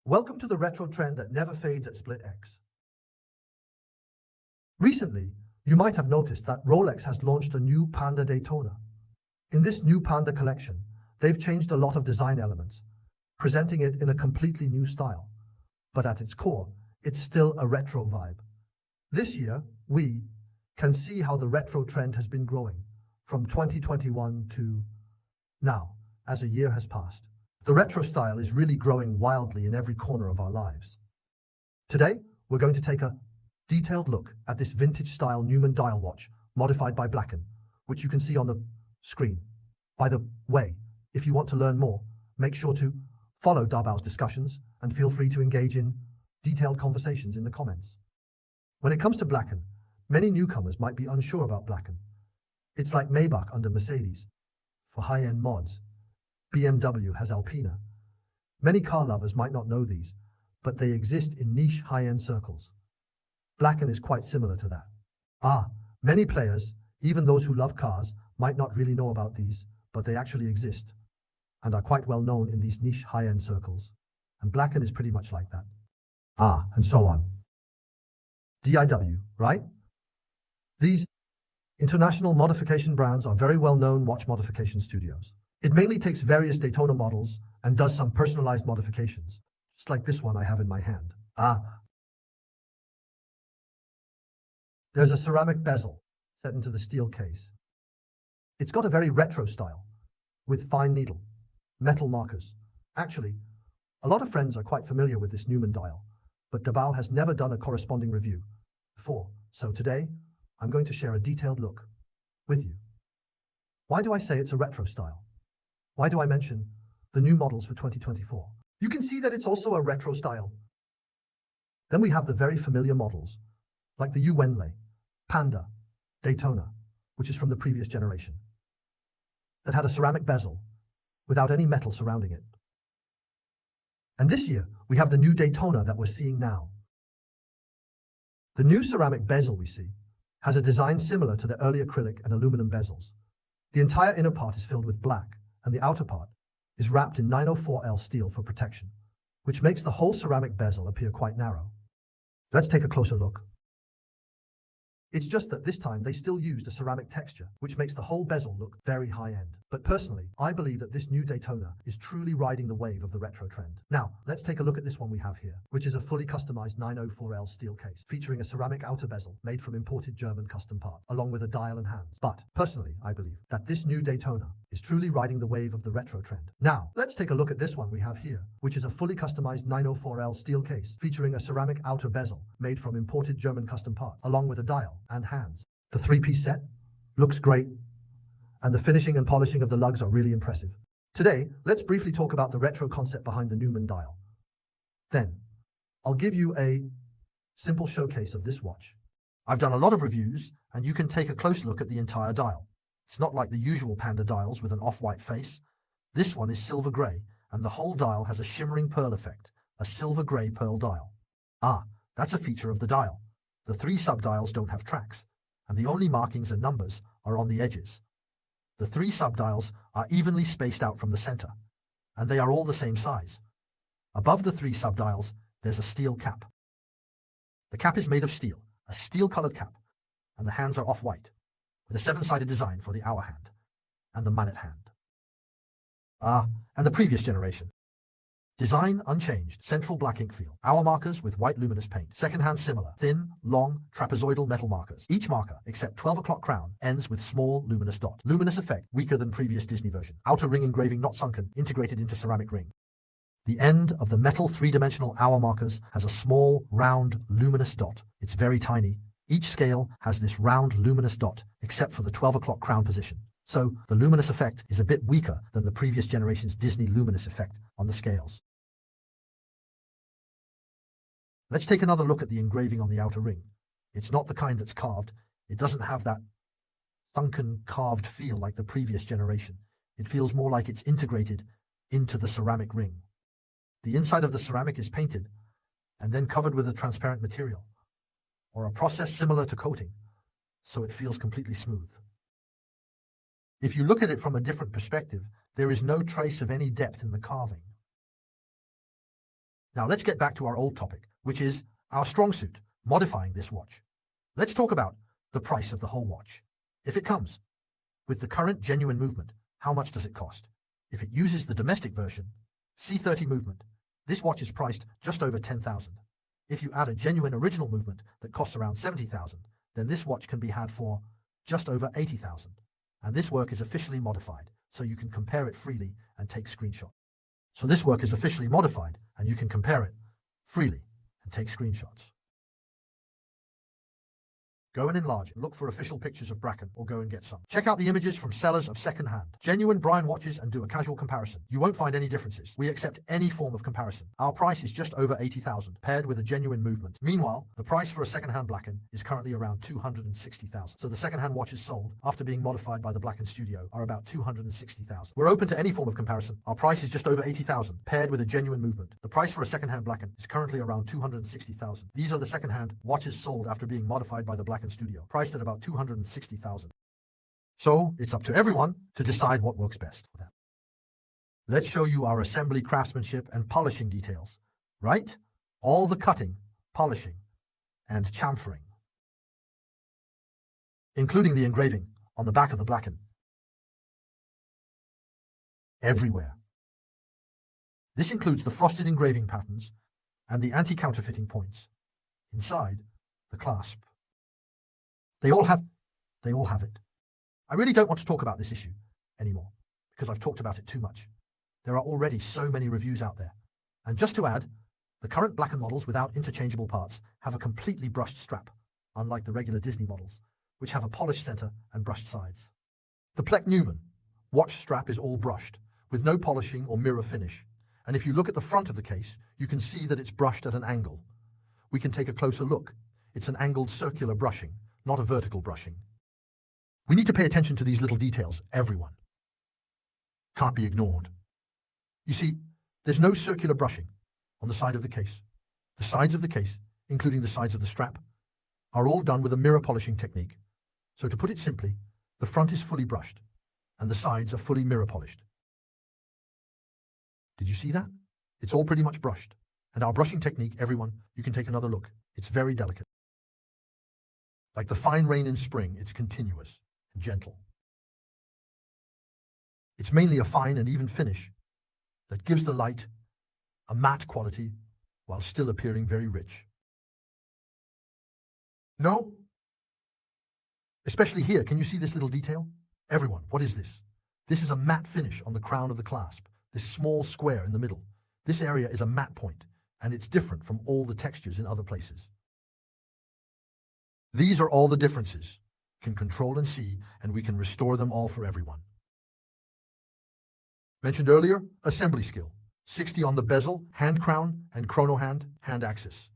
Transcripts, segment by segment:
Welcome to the retro trend that never fades at Split X. Recently, you might have noticed that Rolex has launched a new Panda Daytona. In this new Panda collection, they've changed a lot of design elements, presenting it in a completely new style. But at its core, it's still a retro vibe. This year, we can see how the retro trend has been growing from 2021 to now, as a year has passed. The retro style is really growing wildly in every corner of our lives. Today, we're going to take a detailed look at this vintage-style Newman dial watch modified by BlaKen, which you can see on the screen. By the way, if you want to learn more, make sure to follow Dabao's discussions and feel free to engage in detailed conversations in the comments. When it comes to BlaKen, many newcomers might be unsure about BlaKen. It's like Maybach under Mercedes. For high-end mods, BMW has Alpina. Many car lovers might not know these, but they exist in niche high-end circles. BlaKen is quite similar to that. Many players, even those who love cars, might not really know about these, but they actually exist and are quite well known in these niche high-end circles. And BlaKen is pretty much like that. And so on. DIW, right? These international modification brands are very well-known watch modification studios. It mainly takes various Daytona models and does some personalized modifications, just like this one I have in my hand. There's a ceramic bezel set into the steel case. It's got a very retro style, with fine needle, metal markers. Actually, a lot of friends are quite familiar with this Newman dial, but Dabao has never done a corresponding review before, so today, I'm going to share a detailed look with you. Why do I say it's a retro style? Why do I mention the new models for 2024? You can see that it's also a retro style. Then we have the very familiar models, like the Wenlei, Panda, Daytona, which is from the previous generation, that had a ceramic bezel without any metal surrounding it. And this year, we have the new Daytona that we're seeing now. The new ceramic bezel we see has a design similar to the early acrylic and aluminum bezels. The entire inner part is filled with black, and the outer part is wrapped in 904L steel for protection, which makes the whole ceramic bezel appear quite narrow. Let's take a closer look. It's just that this time they still used a ceramic texture, which makes the whole bezel look very high-end. But personally, I believe that this new Daytona is truly riding the wave of the retro trend. Now, let's take a look at this one we have here, which is a fully customized 904L steel case, featuring a ceramic outer bezel made from imported German custom parts, along with a dial and hands. But, personally, I believe that this new Daytona is truly riding the wave of the retro trend. Now, let's take a look at this one we have here, which is a fully customized 904L steel case, featuring a ceramic outer bezel made from imported German custom parts, along with a dial and hands. The three-piece set looks great, and the finishing and polishing of the lugs are really impressive. Today, let's briefly talk about the retro concept behind the Newman dial. Then, I'll give you a simple showcase of this watch. I've done a lot of reviews, and you can take a close look at the entire dial. It's not like the usual Panda dials with an off-white face. This one is silver grey, and the whole dial has a shimmering pearl effect, a silver grey pearl dial. That's a feature of the dial. The 3 sub-dials don't have tracks, and the only markings and numbers are on the edges. The 3 sub-dials are evenly spaced out from the center, and they are all the same size. Above the 3 sub-dials, there's a steel cap. The cap is made of steel, a steel-colored cap, and the hands are off-white, with a 7-sided design for the hour hand and the mallet hand. And the previous generation. Design unchanged, central black ink feel, hour markers with white luminous paint, second hand similar, thin, long, trapezoidal metal markers. Each marker, except 12 o'clock crown, ends with small luminous dot. Luminous effect, weaker than previous Disney version. Outer ring engraving not sunken, integrated into ceramic ring. The end of the metal 3-dimensional hour markers has a small, round, luminous dot. It's very tiny. Each scale has this round luminous dot, except for the 12 o'clock crown position. So, the luminous effect is a bit weaker than the previous generation's Disney luminous effect on the scales. Let's take another look at the engraving on the outer ring. It's not the kind that's carved. It doesn't have that sunken, carved feel like the previous generation. It feels more like it's integrated into the ceramic ring. The inside of the ceramic is painted and then covered with a transparent material, or a process similar to coating, so it feels completely smooth. If you look at it from a different perspective, there is no trace of any depth in the carving. Now let's get back to our old topic, which is our strong suit, modifying this watch. Let's talk about the price of the whole watch. If it comes with the current genuine movement, how much does it cost? If it uses the domestic version, C30 movement, this watch is priced just over 10,000. If you add a genuine original movement that costs around 70,000, then this watch can be had for just over 80,000. And this work is officially modified, so you can compare it freely and take screenshots. So this work is officially modified, and you can compare it freely and take screenshots. Go and enlarge and look for official pictures of BlaKen or go and get some. Check out the images from sellers of second-hand, genuine Brian watches and do a casual comparison. You won't find any differences. We accept any form of comparison. Our price is just over 80,000, paired with a genuine movement. Meanwhile, the price for a second-hand BlaKen is currently around 260,000. So the second-hand watches sold after being modified by the BlaKen studio are about 260,000. We're open to any form of comparison. Our price is just over 80,000, paired with a genuine movement. The price for a second-hand BlaKen is currently around 260,000. These are the second-hand watches sold after being modified by the BlaKen studio, priced at about 260,000. So it's up to everyone to decide what works best for them. Let's show you our assembly craftsmanship and polishing details, right? All the cutting, polishing, and chamfering, including the engraving on the back of the BlaKen. Everywhere. This includes the frosted engraving patterns and the anti-counterfeiting points inside the clasp. They all have it. I really don't want to talk about this issue anymore because I've talked about it too much. There are already so many reviews out there. And just to add, the current BlaKen models without interchangeable parts have a completely brushed strap, unlike the regular Disney models, which have a polished center and brushed sides. The BlaKen Newman watch strap is all brushed, with no polishing or mirror finish. And if you look at the front of the case, you can see that it's brushed at an angle. We can take a closer look. It's an angled circular brushing, not a vertical brushing. We need to pay attention to these little details, everyone. Can't be ignored. You see, there's no circular brushing on the side of the case. The sides of the case, including the sides of the strap, are all done with a mirror polishing technique. So to put it simply, the front is fully brushed, and the sides are fully mirror polished. Did you see that? It's all pretty much brushed. And our brushing technique, everyone, you can take another look. It's very delicate. Like the fine rain in spring, it's continuous and gentle. It's mainly a fine and even finish that gives the light a matte quality while still appearing very rich. No? Especially here, can you see this little detail? Everyone, what is this? This is a matte finish on the crown of the clasp, this small square in the middle. This area is a matte point, and it's different from all the textures in other places. These are all the differences we can control and see, and we can restore them all for everyone. Mentioned earlier, assembly skill. 60 on the bezel, hand crown, and chrono hand axis.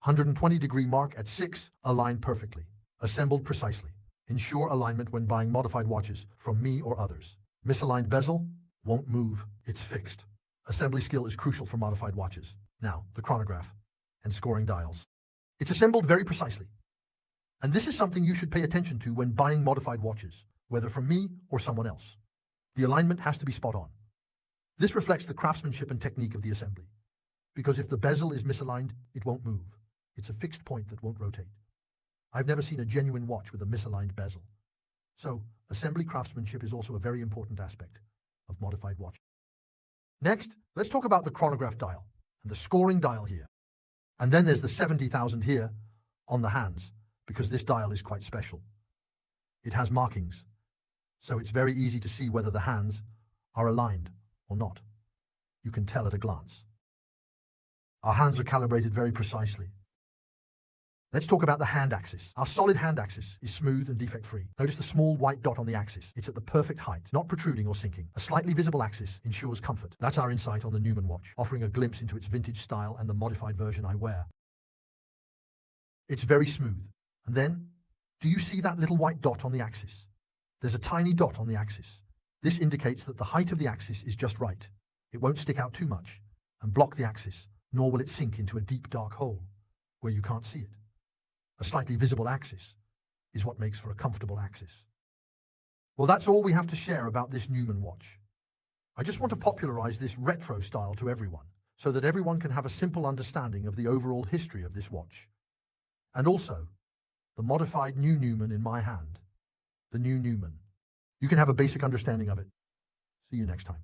120-degree mark at 6, aligned perfectly. Assembled precisely. Ensure alignment when buying modified watches from me or others. Misaligned bezel won't move, it's fixed. Assembly skill is crucial for modified watches. Now, the chronograph and scoring dials. It's assembled very precisely. And this is something you should pay attention to when buying modified watches, whether from me or someone else. The alignment has to be spot on. This reflects the craftsmanship and technique of the assembly, because if the bezel is misaligned, it won't move. It's a fixed point that won't rotate. I've never seen a genuine watch with a misaligned bezel. So, assembly craftsmanship is also a very important aspect of modified watches. Next, let's talk about the chronograph dial and the scoring dial here. And then there's the 70,000 here on the hands, because this dial is quite special. It has markings, so it's very easy to see whether the hands are aligned or not. You can tell at a glance. Our hands are calibrated very precisely. Let's talk about the hand axis. Our solid hand axis is smooth and defect-free. Notice the small white dot on the axis. It's at the perfect height, not protruding or sinking. A slightly visible axis ensures comfort. That's our insight on the Newman watch, offering a glimpse into its vintage style and the modified version I wear. It's very smooth. And then, do you see that little white dot on the axis? There's a tiny dot on the axis. This indicates that the height of the axis is just right. It won't stick out too much and block the axis, nor will it sink into a deep dark hole where you can't see it. A slightly visible axis is what makes for a comfortable axis. Well, that's all we have to share about this Newman watch. I just want to popularize this retro style to everyone, so that everyone can have a simple understanding of the overall history of this watch. And also, the modified new Newman in my hand. The new Newman. You can have a basic understanding of it. See you next time.